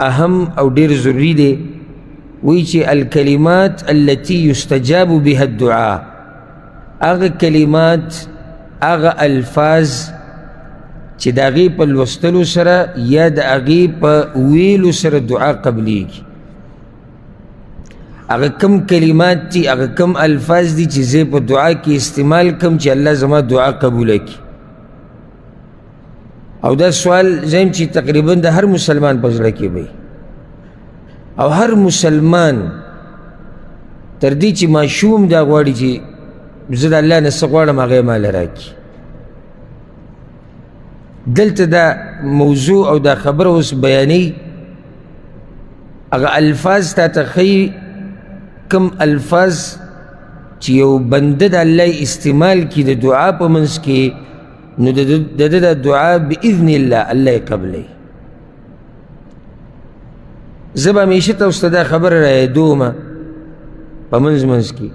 اهم او ډیر ضروری دی وی چې الکلمات التي يستجاب بها الدعاء اغا کلمات اغا الفاظ چې د هغې په لوستلو سره یا د هغې په ویلو سره دعا قبلیږي اغا کم کلمات دي اغا کم الفاظ دي چې زه په دعا کې استعمال کم چې الله زما دعا قبوله کی او دا سوال زیم چې تقریبا د هر مسلمان په زړه کې وي او هر مسلمان تر دې چې ماشوم دا غواړي چې زه د الله نه څه غواړم هغه یې ماله راکړي دلته دا موضوع او دا خبره اوس بیانوي هغه الفاظ تا ته ښیي کم الفاظ چې یو بنده د الله استعمال کی د دعا په منځ کې نو د ده د دعا باذن الله الله یې قبلوي زه به همیشه تاسو ته دا خبره رایادومه په منځ کې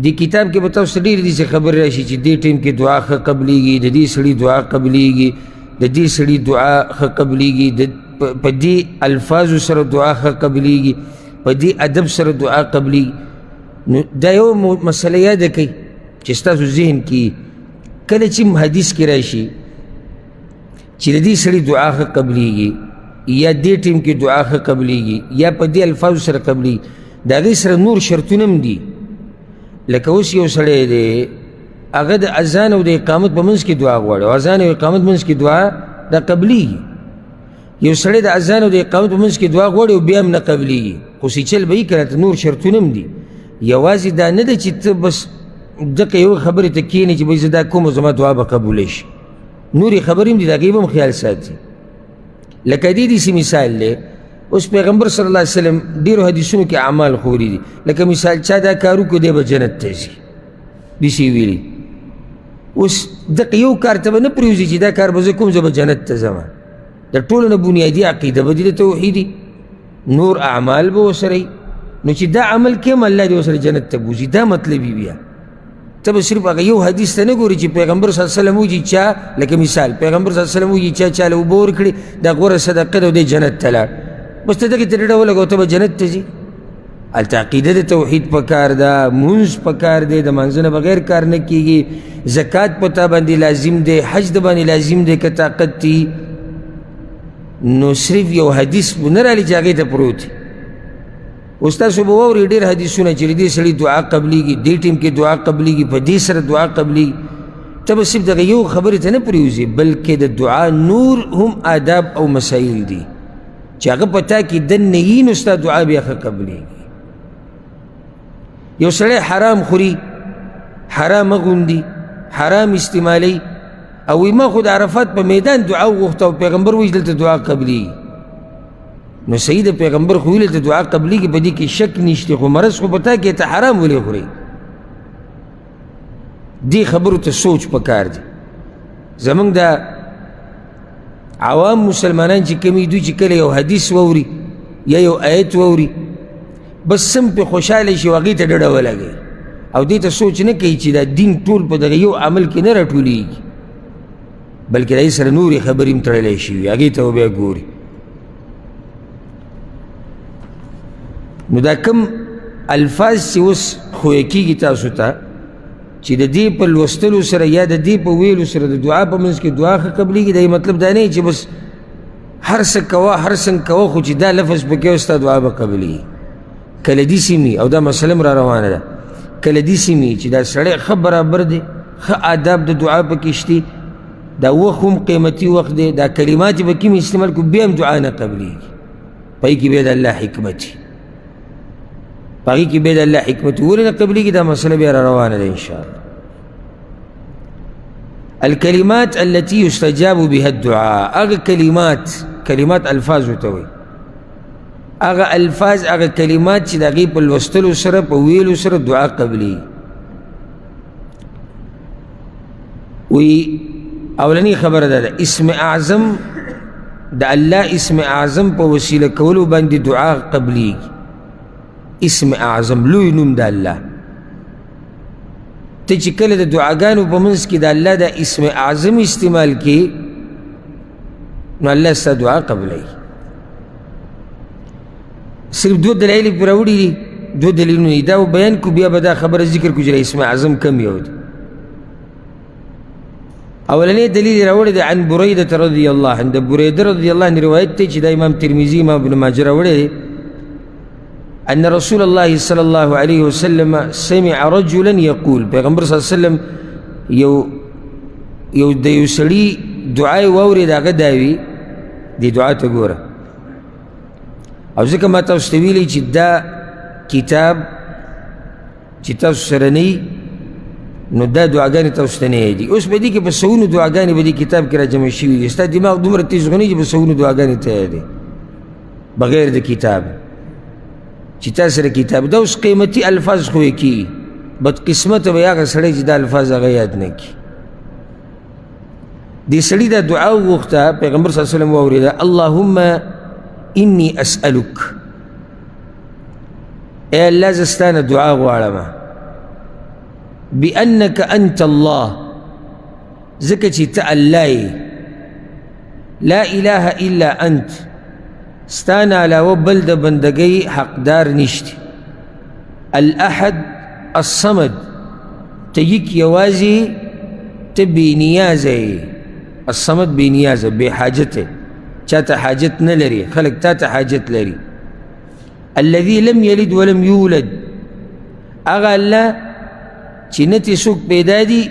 دې کتاب کې به تاسو ته ډېرې داسې خبرې راشي چې دې ټایم کې دعا ښه قبلیږي د دې سړي دعا قبلیږي د دې سړي دعا ښه قبلیږي په دې الفاظو سره دعا ښه قبلیږي په دې ادب سره دعا قبلیږي نو دا یو مسله یاده کوي چې ستاسو ذهن کې کله چې حدیث کې راشي چې د دې سړي دعا ښه قبلیږي یا دې ټایم کې دعا ښه قبلیږي یا په دې الفاظو سره قبلیږي د هغې سره نور شرطونه هم دي لکه اوس یو سړی دی هغه د اذان او د اقامت په منځ کې دعا غواړي او اذان او اقامت منځ کې دعا دا قبلیږي یو سړی د اذان او د اقامت په منځ کې دعا غواړي او بیا هم نه قبلیږي خو سیچل به یې که راته نور شرطونه هم دي یوازې دا نه ده چې ته بس دقه یوه خبرې ته کښېنې چې بهی زه دا کوم زما دعا به قبولی شي نورې خبرې هم دي د هغې به هم خیال ساتي لکه دې داسې مثال دی اوس پیغمبر صلی الله علیه وسلم ډیرو حدیثونو کې اعمال خوري دي لکه مثال چا دا کار وکړو دی به جنت ته ځي داسې ویلي اوس دقه یو کار ته به نه پرېوځي چې دا کار به زه کوم زه به جنت ته ځم د ټولو نه بنیادي عقیده به دي د توحیدي نور اعمال به ورسره وي نو چې دا عمل کوم الله دې ورسره جنت ته بوځي دا مطلب یې بیا ته به صرف هغه یو حدیث ته نه ګورې چې پیغمبر صلی الله علیه وسلم وایي چې چا لکه مثال پیغمبر صلی الله علیه وسلم وایي چا چاله اوبه ورکړي دا غوره صدقه ده او دی جنت ته لاړ بس ته دغې ته ډډه ولګوه ته به جنت ته ځي هلته عقیده د توحید پکار ده مونځ پکار دی د مانځه نه بغیر کار نه کیږي زکات په تا باندې لازم دی حج د باندې لازم دی که طاقت دي نو صرف یو حدیث نه رالي چې هغې ته پروت اوس تاسو به واورئ ډېر حدیثونه چې د دې سړي دعا قبلیږي دې ټیم کې دعا قبلیږي په دې سره دعا قبلیږي ته به صرف دغه یو خبرې ته نه پرېوځي بلکې د دعا نور هم آداب او مسایل دي چې هغه په تا کې دننه وي نو ستا دعا بیا ښه قبلیږي یو سړی حرام خوري حرام اغوندي حرام استعمالوي او وایي ما خو د عرفات په میدان دعا وغوښته او پیغمبر وایي دلته دعا قبلیږي نو صحیح د پیغمبر خو ویلې ته دعا قبلیږي په دې کې شک نشته خو مرض خو په تا کې ته حرام ولې خورئ دې خبرو ته سوچ پکار دی زموږ د عوام مسلمانان چې کوم دوی چې کله یو حدیث واوري یا یو آیت واوري بس سم پې خوشحاله شي او هغې ته ډډه ولګوي او دې ته سوچ نه کوي چې دا دین ټول په دغه یو عمل کې نه راټولېږي بلکې د هغې سره نورې خبرې هم تړلی شوي هغې ته بیا ګوري نو دا کم الفاظ چې اوس خویه کېږي تاسو ته چې د دې په لوستلو سره یا د دې په ویلو سره د دعا په منځ کې دعا ښه قبلیږي دا مطلب دا نه چې بس هر څه کوه هر څنګه کوه خو چې دا لفظ پکې وي ستا دعا به قبلیږي کله داسې وي او دا مسله هم را روانه ده کله داسې وي چې دا سړی ښه برابر دی ښه آداب د دعا پکې شته دا وخت هم قیمتي وخت دی دا کلمات یې به کوم استعمال کړو بیا هم دعا نه قبلیږي په هغې کې بیا د الله حکمت وي په هغې کې بیا د الله حکمت ولې نه قبلیږي دا مسله بیا را روانه ده انشاءالله الكلمات التي يستجاب بها الدعاء هغه کلمات الفاظ ورته وایي هغه الفاظ هغه کلمات چې د هغې په لوستلو سره په ویلو سره دعا قبلیږي وی اولنی خبره ده اسم اعظم د الله اسم اعظم په وسیله کولو باندې دعا قبلیږي اسم اعظم لوی نوم د الله ته چې کله د دعاګانو په منځ کې د الله د اسم اعظم استعمال کې نو الله ستا دعا قبلوي صرف دو دلائل پہ راوڑی دی دو دلیلونه دي دا بیان کو بیا به دا خبره ذکر کو چې اسم اعظم کم یو دی اولنی دلیل راوړی دی عن بریده رضی الله عنه بریده رضی الله عنه روایت دی چې دا امام ترمذی امام ابن ماجه راوړی دی ان رسول الله صلی الله علیه وسلم سمع رجلا یقول پیغمبر صلی الله علیه وسلم یو د یو سړي دعای واورید هغه دا وی دی دعا ته ګوره او ځکه ما تاسو ته ویلي چې دا کتاب چې تاسو سره نه وي نو دا دعاګانې تاسو ته نه یادي اوس په دې کې په سوونو دعاګانې به دې کتاب کې راجمع شوي دي ستا دماغ دومره تیز غني چې په سوونو دعاګانې ته یادي بغیر د کتاب چې تا سره کتاب دا اوس قیمتي الفاظ خو یې کېږي بدقسمته به هغه سړی چې دا الفاظ هغه یاد نه کړي دې سړي دا دعا وغوښته پیغمبر صلی الله علیه وسلم واورېده اللهم انی اسألک اے اللہ زستانہ دعا غواړم بأنک انت الله ځکه چې ته الله یې لا اله الا انت ستانه علاوه بل د بندګۍ حقدار نشته الاحد الصمد ته یک یوازې ته بې نیازه یې الصمد بې نیازه بې حاجته چاته حاجت نه لري خلک تا ته حاجت لري الذي لم يلد ولم يولد اغا الله چې نه تې څوک پیدا دي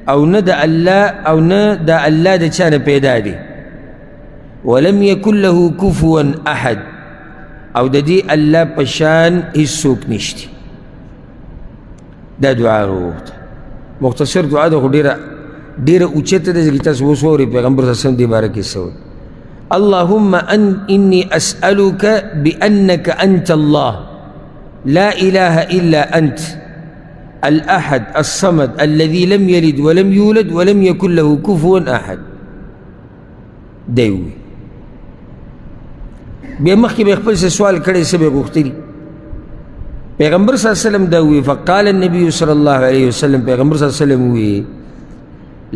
او نه د الله او نه د الله د چا نه پیدا دي ولم يكن له كفوا احد او د دې الله په شان هیڅوک نشته دا دعا وغوښته مختصر دعا ده خو ډېره اوچته ده چې تاسو اوس واورئ پیغمبر صلی الله علیه وسلم دې باره کې څه وایي اللهم إني أسألك بأنك أنت الله لا إله إلا أنت الأحد الصمد الذي لم يلد ولم يولد ولم يكن له كفوا أحد دیوی بیا مخکې به خپل سوال کړی څه به غوښتي پیغمبر صلی الله علیه وسلم دا وی فقال النبي صلی الله علیه وسلم پیغمبر صلی الله علیه وسلم وی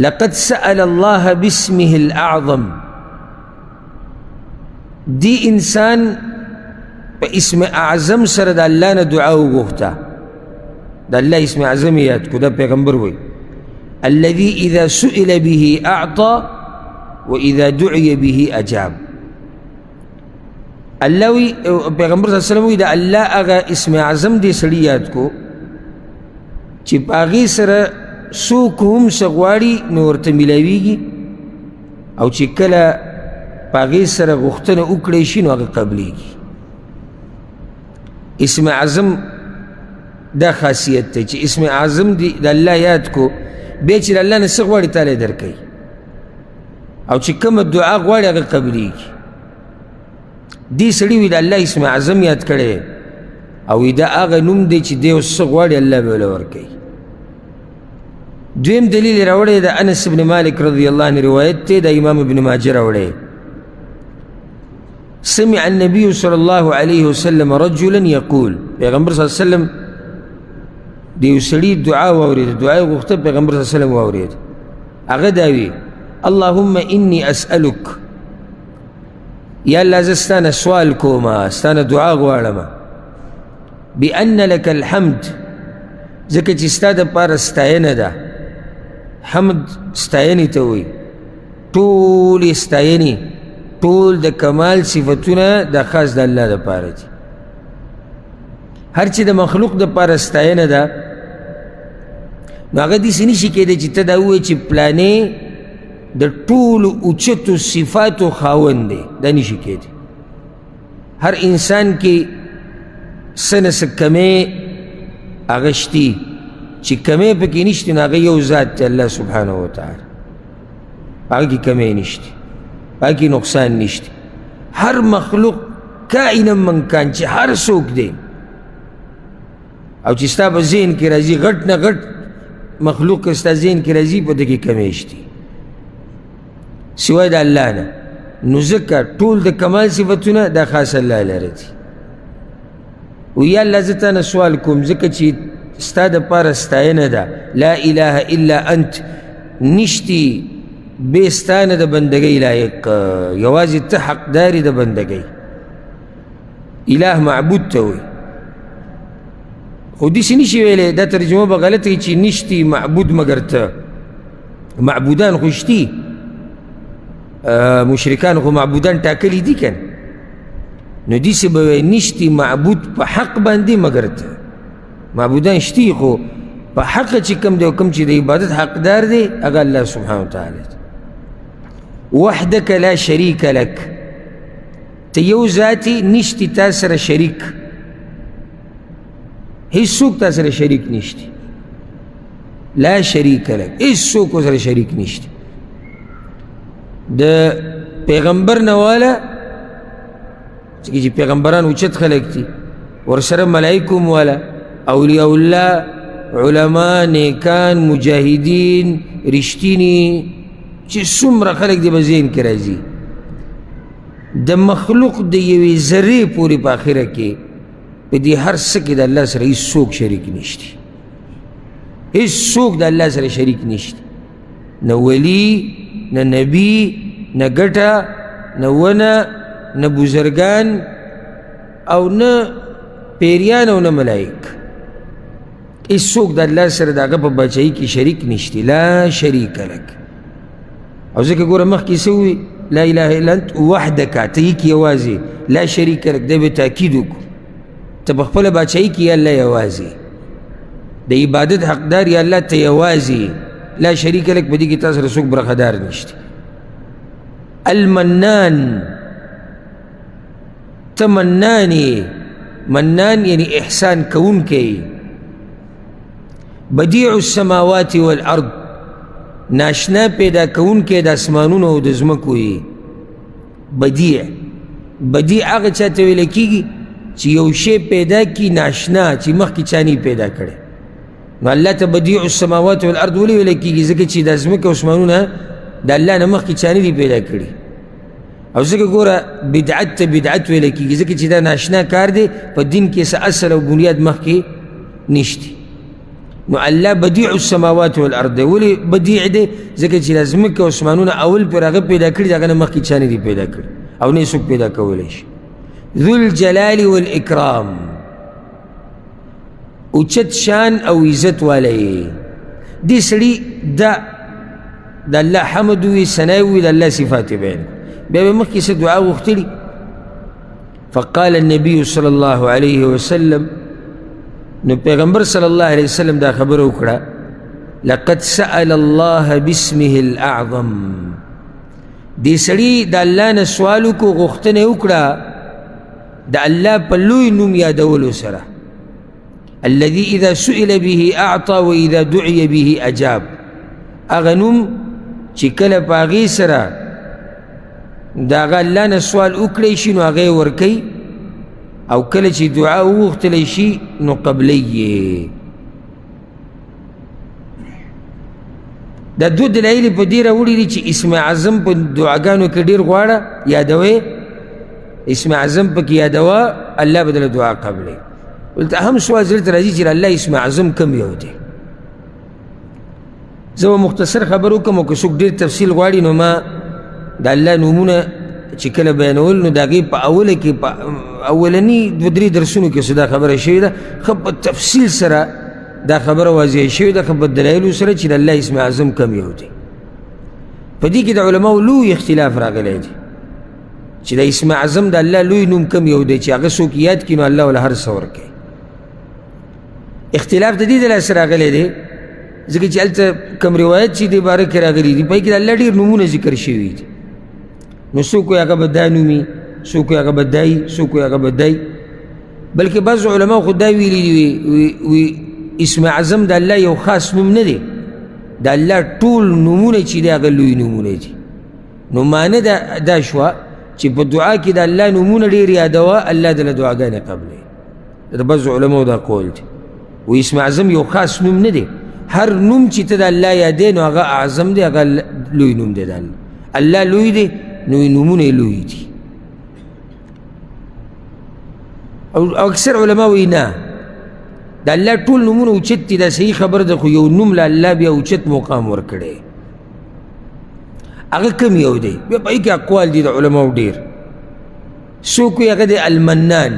لقد سأل الله باسمه الأعظم دی انسان په اسم اعظم سره د الله نه دعا وغوښته د الله اسم اعظم یاد کو دا پیغمبر وی الذي اذا سئل به اعطى واذا دعي به اجاب الله وی پیغمبر صلی الله علیه وسلم وی د الله هغه اسم اعظم دی سړي یاد کو چې په هغې سره څوک هم څه غواړي نو ورته میلاویږي او چې کله پاغی سره غوښتنه وکړی شي نو هغه قبلیږي اسم اعظم دا خاصیت دی چې اسم اعظم دی د الله یاد کو بیا چې د الله نه څه غواړي تاله یې درکوي او چې کومه دعا غواړي هغه قبلیږي دې سړي وي د الله اسم اعظم یاد کړی او وي دا هغه نوم دی چې دی اوس څه غواړي الله به له ورکوي دویم دلیل یې راوړی د انس بن مالک رضی الله عنه روایت دی د امام ابن ماجه راوړی سمع النبي صلى الله عليه وسلم رجلا يقول پیغمبر صلی الله علیه وسلم د یو سړي دعا واورېده دعا یې غوښته پیغمبر صلی الله علیه وسلم واورېده هغه دا وی اللهم اني اسألك یا الله زه ستانه سوال کومه ستانه دعا غواړم بأن لك الحمد ځکه چې ستا دپاره ستاینه ده حمد ستاینې ته وایي ټولې ستاینې ټول د کمال صفتونه د خاص د الله دپاره دي هر چې د مخلوق دپاره ستاینه ده نو هغه داسې نشي کېدی چې ته دا ووایې چې پلانې د ټولو اوچتو صفاتو خاوند دی دا نشي کېدی هر انسان کې څه نه څه کمې هغه شتي چې کمې پکې نشته نو هغه یو ذات دی الله سبحانه وتعالی هغه کې کمې نشته هغه کې نقصان نشته هر مخلوق کائنا من کان چې هر څوک دی او چې ستا په ذهن کې راځي غټ نه غټ مخلوق که ستا ذهن کې راځي په دې کې کمې شتي سوای د الله نه نو ځکه ټول د کمال صفتونه دا خاص الله لره دي ویا الله زه تا نه سوال کوم ځکه چې ستا دپاره ستاینه ده لا اله الا انت نشتي بې ستا نه د بندګۍ لایق یوازې ته حقداري د بندګۍ اله معبود ته وایي خو داسې نشي ویلی دا ترجمه به غلطه وي چې نشتی معبود مګر ته معبودان خو شتي مشرکان خو معبودان ټاکلي دي که نو داسې به وایي نشتی معبود په حق باندې مګر ته معبودان شتي خو په حق چې کوم دی او کوم چې د عبادت حقدار دی هغه الله سبحانه وتعالی وحدک لا شریک لک ته یو ذاتي نشتی تا سره شریک هیڅوک تا سره شریک نشتی لا شریک لک هیڅوک سره شریک نشتی د پیغمبر نه والا چې پیغمبران اوچت خلک دي ورسره ملائکه هم والا اولیاء الله علما نیکان مجاهدین رښتیني چې څومره خلک دی به ذهن کې راځي د مخلوق د یوې ذرې پورې په آخره کې په دې هر څه کې د الله سره هیڅوک شریک نشتی هیڅوک د الله سره شریک نشتی نه ولی نه نبی نه ګټه نه ونه نه بزرگان او نه پیریان او نه ملائک هیڅوک د الله سره د هغه په بچایي کې شریک نشتی لا شریک لک او ځکه ګوره مخکې څه ووي لا اله الا انت وحدک ته یې کې یوازې لا شریک لک دی به تاکید وکړو ته په خپله بچایي کې یا الله یوازې د عبادت حقدار یا الله ته یوازې لا شریک لک په دې کې تا سره څوک برخدار نشته المنان ته منان یې منان یعنی احسان کوونکی بدیع السماوات والارض ناشنا پیدا کوونکی د اسمانونو او د ځمکو یې بدیع بدیع هغه چا ته ویلی کېږي چې یو شی پیدا کړي ناشنا چې مخکې چا نه پیدا کړی نو الله ته بدیع السماوات والارض ولې ویلی کېږي ځکه چې د ځمکه او اسمانونه د الله نه مخکې چا نه دي پیدا کړي او ځکه ګوره بدعت ته بدعت ویلی کېږي ځکه چې دا ناشنا کار دی په دین کې څه اصل او بنیاد مخکې نشتی نو الله بدیع السماوات والارض دی ولې بدیع دی ځکه چې د ځمکه او اسمانونه اول پرې هغه پیدا کړي د هغه نه مخکې چا نه دي پیدا کړي او نه یې څوک پیدا کولی شي ذو الجلال والاکرام اوچت شان او عزت والی دې سړي د الله حمد وي ثنا وي د الله صفات بیان بیا به مخکې څه دعا غوښتلي فقال النبي صلی الله علیه وسلم نو پیغمبر صلی الله علیه وسلم دا خبر وکړه لقد سأل الله باسمه الاعظم دې سړي د الله نه سوال وکړو غوښتنه وکړه د الله په لوی نوم یادولو سره الذي اذا سئل به اعطى واذا دعي به اجاب هغه نوم چې کله په هغې سره د هغه الله نه سوال وکړی شي نو هغه یې ورکوي او کله چې دعا وغوښتلی شي نو قبلی یې دا دو دلایل په دې راوړي دي چې اسم اعظم په دعاګانو کې ډېر غواړه یادوئ اسم اعظم پکې یادوه الله به دله دعا قبلی دلته اهم سوال زړه ته راځي چې الله اسم اعظم کم یو دی زه به مختصر خبر وکړم او که څوک ډېر تفصیل غواړي نو ما د الله نومونه چې کله بیانول نو د هغې په اوله کې په اولني دوه درې درسونو کې دا خبره شوې ده ښه په تفصیل سره دا خبره واضح شوې ده ښه په دلایلو سره چې د الله اسم اعظم کم یو دی په دې کې د علماو لوی اختلاف راغلی دی چې د اسم اعظم د الله لوی نوم کم یو دی چې هغه څوک یاد کړي نو الله له هر څه ورکوي اختلاف د دې د لاسه راغلی دی ځکه چې هلته کوم روایت چې دې باره کې راغلي دي په هغې کې د الله ډېر نومونه ذکر شوي دي نو څوک وایي هغه به دا نومي څوک وایي هغه به دا وي څوک وایي هغه به دا وي بلکې بعضو علماو خو دا ویلي دي وي اسم اعظم د الله یو خاص نوم نه دی د الله ټول نومونه چې دی هغه لوی نومونه دي نو معنی دا شوه چې په دعا کې د الله نومونه ډېر یادوه الله دله دعاګانې قبلوي د بعضو علماو دا قول دی و اسم اعظم یو خاص نوم نه دی هر نوم چې ته د الله یادې نو هغه اعظم دی هغه لوی نوم دی د الله لوی دی نو نومونه یې لوی دي او اکثر علما وایي نه د الله ټول نومونه اوچت دي دا صحیح خبر ده خو یو نوم له الله بیا اوچت مقام ورکړی هغه کم یو دی بیا په هغې کې اقوال دي د علماو ډېر څوک وایي هغه دی المنان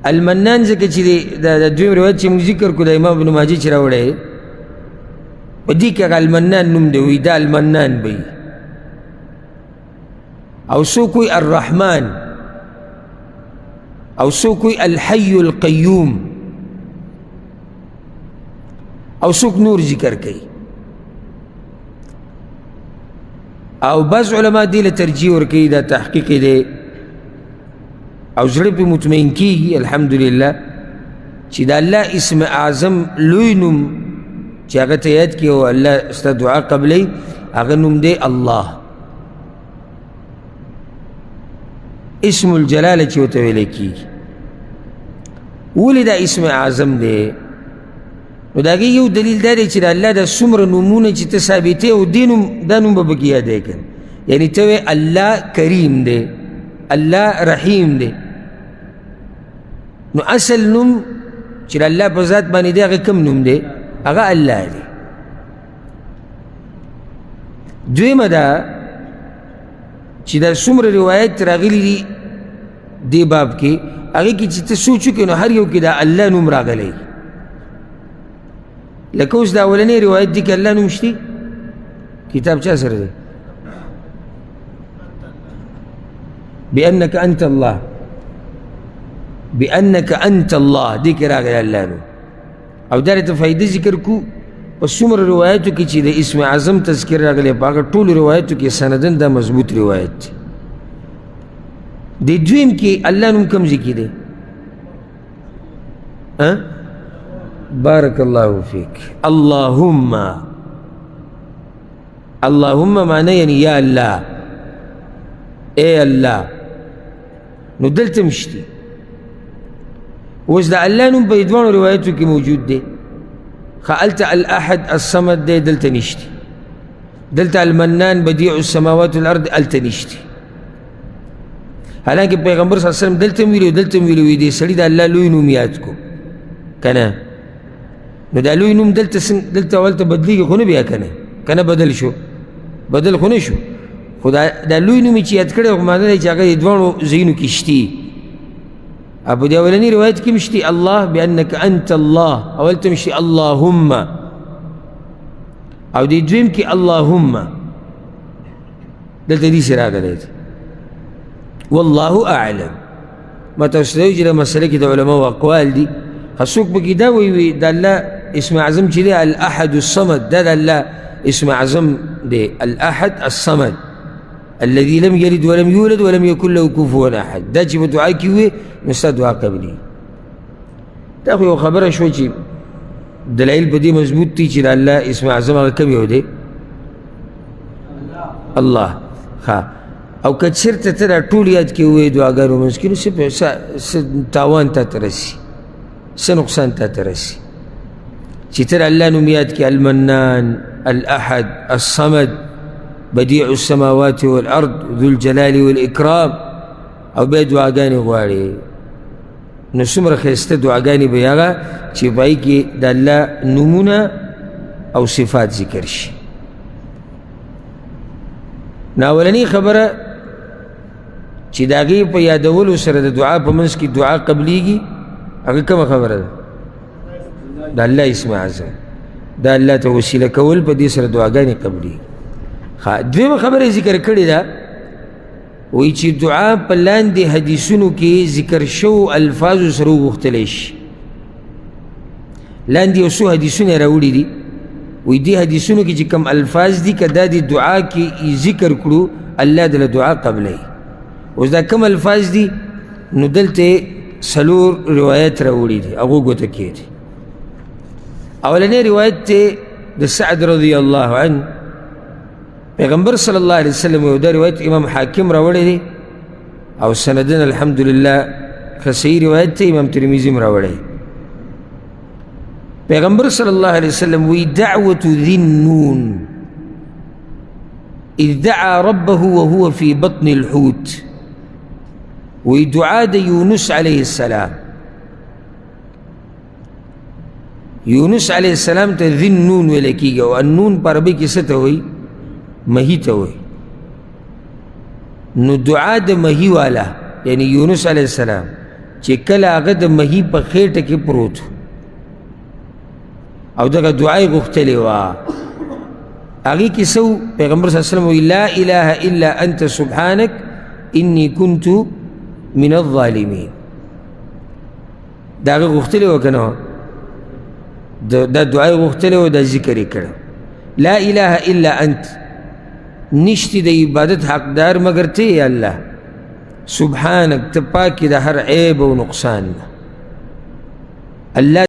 المنان ځکه چې د دویم روایت چې موږ ذکر کړو د امام ابن ماجه چې راوړی په دې کې هغه المنان نوم دی وایي دا المنان به او څوک وایي الرحمن او څوک وایي الحي القیوم او څوک نور ذکر کوي او بعض علما دې له ترجیح ورکوي دا تحقیق دی او زړه پې مطمئن کېږي الحمدلله چې د الله اسم اعظم لوی نوم چې هغه ته یاد کړي او الله ستا دعا قبلوي هغه نوم دی الله اسم الجلاله چې ورته ویلی کېږي ولې دا اسم اعظم دی نو د هغې یو دلیل دا دی چې د الله دا څومره نومونه چې ته ثابتې او دې نوم دا نوم به پکې یادی که یعنې ته وایې الله کریم دی الله رحیم دی نو اصل نوم چې د الله په ذات باندې دی هغه کوم نوم دی هغه الله دی دویمه ده چې دا څومره روایت راغلی دي دې باب کې هغې کې چې ته سوچ وکړې نو هر یو کې دا الله نوم راغلی لکه اوس دا اولنی روایت دی که الله نوم شته کتاب چا سره دی بأنك أنت الله بأنك أنت الله دې کې راغلی الله نوم او دا ته فایده ذکر کو په څومره روایتو کې چې د اسم اعظم تذکر راغلی په هغه ټولو روایتو کې سندن دا مضبوط روایت دی د دویم کې الله نوم کوم ځای کې دی بارک الله فیک اللهم اللهم معنی یعنی یا الله اے الله نو دلته هم شته اوس د الله نوم په دواړو روایتو کې موجود دی هلته الاحد الصمد دی دلته نشته دلته المنان بدیع السماوات والارض هلته نشته حالانکه پیغمبر صلی الله علیه وسلم دلته هم ویلي دلته هم ویلي دی سړي د الله لوی نوم یاد کو که نه نو دا لوی نوم دلته اولته بدلیږي خو نه بیا که نه بدل شو بدل خو نه شو خو دا لوی نوم چې یاد کړی خو معنی دی چې هغه د دواړو ځایونو کې شتي او په دې اولني روایت کې هم شتي الله بأنک انت الله اولته هم شتي اللهم او دې دویم کې اللهم دلته دې راغلی دی والله اعلم ما تاسو ته چې د مسله کې د علماو اقوال دي څوک پکې دا وایي د الله اسم اعظم چې دی الاحد الصمد دا د الله اسم اعظم دی الاحد الصمد الذي لم يلد ولم يولد ولم يكن له كفوا احد دا چې په دعا کې وي نو ستا دعا قبلي دا خو یو خبره شوه چې دلایل په دې مضبوط دي چې د الله اسم اعظم هغه کوم یو دی الله ښه او که چېرته ته دا ټول یاد کې ووایې دعاګانو منځ کې نو څه تاوان تا ته رسي څه نقصان تا ته رسي چې ته د الله نوم یاد کې المنان الاحد الصمد بدیع السماوات والارض ذو الجلال والاکرام او بیا دعاګانې غواړې نو څومره ښایسته دعاګانې به هغه چې په هغې کې د الله نومونه او صفات ذکر شي نو اولنۍ خبره چې د هغې په یادولو سره د دعا په منځ کې دعا قبلیږي هغه کومه خبره ده د الله اسم اعظم دا الله ته وسیله کول په دې سره دعاګانې قبلیږي دویمه خبره یې ذکر کړې ده وایي چې دعا په لاندې حدیثونو کې ذکر شوو الفاظو سره وغوښتلی شي لاندې یو څو حدیثونه یې راوړي دي وایي دې حدیثونو کې چې کوم الفاظ دي که دا د دعا کې ذکر کړو الله دله دعا قبلوي اوس دا کوم الفاظ دي نو دلته څلور روایت راوړي دي هغو ګوته کې دي اولنی روایت دی د سعد رضی الله عنه پیغمبر صلی الله علیه وسلم یو دا روایت امام حاکم راوړی دی او سندن الحمدلله ښه صحیح روایت دی امام ترمذي هم راوړی پیغمبر صلی الله علیه وسلم وی دعوة ذی النون اذ دعا ربه وهو في بطن الحوت وی دعا د یونس علیه السلام یونس علیه السلام ته ذی النون ویل کېږي او النون په عربي کې څه ته وایي مهی ته وایي نو دعا د مهی والا یعنی یونس علیه السلام چې کله هغه د مهي په خېټه کې پروت او دغه دعا یې غوښتلې وه هغې کې څه پیغمبر صلی الله علیه وسلم وایي لا اله الا انت سبحانک انی کنت من الظالمین دا هغه غوښتلې وه که نه دا دعا یې غوښتلې وه دا ذکر یې کړی لا اله الا انت نشتی د عبادت حقدار مگر ته یا الله سبحانک ته پاک د هر عیب او نقصان الله